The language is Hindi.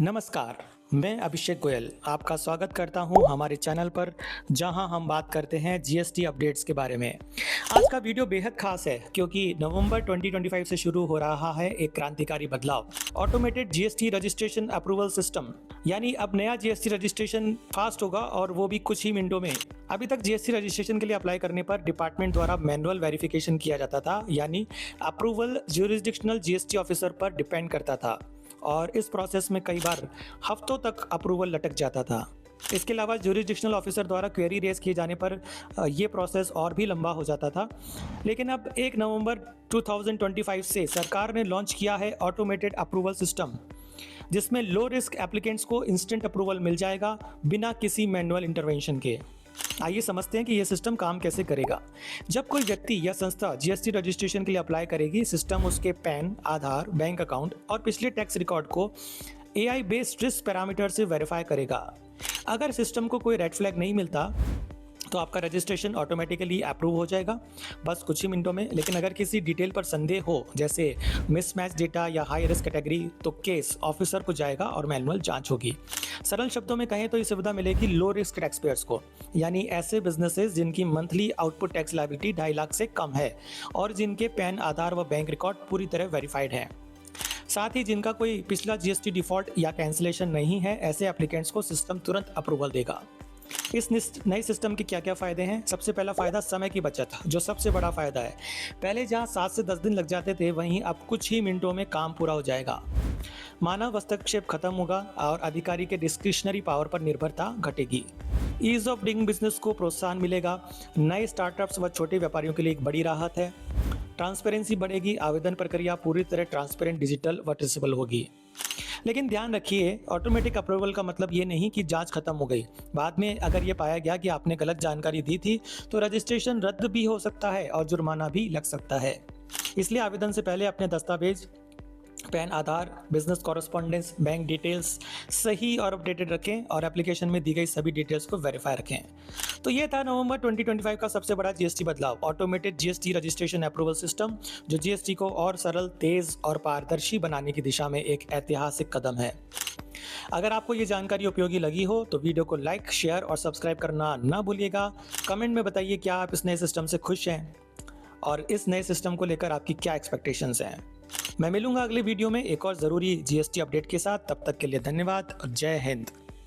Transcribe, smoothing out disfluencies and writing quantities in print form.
नमस्कार, मैं अभिषेक गोयल आपका स्वागत करता हूं हमारे चैनल पर, जहां हम बात करते हैं जीएसटी अपडेट्स के बारे में। आज का वीडियो बेहद खास है क्योंकि नवंबर 2025 से शुरू हो रहा है एक क्रांतिकारी बदलाव, automated GST registration approval system. यानी अब नया जीएसटी रजिस्ट्रेशन फास्ट होगा और वो भी कुछ ही मिनटों में। अभी तक जीएसटी रजिस्ट्रेशन के लिए अप्लाई करने पर डिपार्टमेंट द्वारा मैनुअल वेरिफिकेशन किया जाता था, यानी अप्रूवल ज्यूरिसडिक्शनल जीएसटी ऑफिसर पर डिपेंड करता था और इस प्रोसेस में कई बार हफ्तों तक अप्रूवल लटक जाता था। इसके अलावा ज्यूरिसडिक्शनल ऑफिसर द्वारा क्वेरी रेज किए जाने पर ये प्रोसेस और भी लंबा हो जाता था। लेकिन अब 1 नवंबर 2025 से सरकार ने लॉन्च किया है ऑटोमेटेड अप्रूवल सिस्टम, जिसमें लो रिस्क एप्लीकेंट्स को इंस्टेंट अप्रूवल मिल जाएगा बिना किसी मैनुअल इंटरवेंशन के। आइए समझते हैं कि यह सिस्टम काम कैसे करेगा। जब कोई व्यक्ति या संस्था जीएसटी रजिस्ट्रेशन के लिए अप्लाई करेगी, सिस्टम उसके पैन, आधार, बैंक अकाउंट और पिछले टैक्स रिकॉर्ड को एआई बेस्ड रिस्क पैरामीटर से वेरीफाई करेगा। अगर सिस्टम को कोई रेड फ्लैग नहीं मिलता तो आपका रजिस्ट्रेशन ऑटोमेटिकली अप्रूव हो जाएगा, बस कुछ ही मिनटों में। लेकिन अगर किसी डिटेल पर संदेह हो, जैसे मिसमैच डेटा या हाई रिस्क कैटेगरी, तो केस ऑफिसर को जाएगा और मैनुअल जांच होगी। सरल शब्दों में कहें तो ये सुविधा मिलेगी लो रिस्क टैक्स पेयर्स को, यानी ऐसे बिजनेसेस जिनकी monthly output tax liability 2.5 lakh से कम है और जिनके पैन, आधार व बैंक रिकॉर्ड पूरी तरह वेरीफाइड है। साथ ही जिनका कोई पिछला जीएसटी डिफॉल्ट या कैंसिलेशन नहीं है, ऐसे एप्लीकेंट्स को सिस्टम तुरंत अप्रूवल देगा। इस नए सिस्टम के क्या क्या फ़ायदे हैं? सबसे पहला फ़ायदा समय की बचत, जो सबसे बड़ा फ़ायदा है। पहले जहां 7 से 10 दिन लग जाते थे, वहीं अब कुछ ही मिनटों में काम पूरा हो जाएगा। मानव हस्तक्षेप खत्म होगा और अधिकारी के डिस्क्रिशनरी पावर पर निर्भरता घटेगी। ईज ऑफ डूइंग बिजनेस को प्रोत्साहन मिलेगा। नए स्टार्टअप्स व छोटे व्यापारियों के लिए एक बड़ी राहत है। ट्रांसपेरेंसी बढ़ेगी, आवेदन प्रक्रिया पूरी तरह ट्रांसपेरेंट, डिजिटल व ट्रेसेबल होगी। लेकिन ध्यान रखिए, ऑटोमेटिक अप्रूवल का मतलब ये नहीं कि जांच खत्म हो गई। बाद में अगर ये पाया गया कि आपने गलत जानकारी दी थी, तो रजिस्ट्रेशन रद्द भी हो सकता है और जुर्माना भी लग सकता है। इसलिए आवेदन से पहले अपने दस्तावेज, पैन, आधार, बिजनेस कॉरेस्पॉन्डेंस, बैंक डिटेल्स सही और अपडेटेड रखें और एप्लीकेशन में दी गई सभी डिटेल्स को वेरीफाई रखें। तो ये था नवंबर 2025 का सबसे बड़ा जीएसटी बदलाव, automated GST registration approval system, जो जीएसटी को और सरल, तेज और पारदर्शी बनाने की दिशा में एक ऐतिहासिक कदम है। अगर आपको ये जानकारी उपयोगी लगी हो तो वीडियो को लाइक, शेयर और सब्सक्राइब करना ना भूलिएगा। कमेंट में बताइए क्या आप इस नए सिस्टम से खुश हैं और इस नए सिस्टम को लेकर आपकी क्या एक्सपेक्टेशंस हैं। मैं मिलूंगा अगले वीडियो में एक और ज़रूरी जीएसटी अपडेट के साथ। तब तक के लिए धन्यवाद और जय हिंद।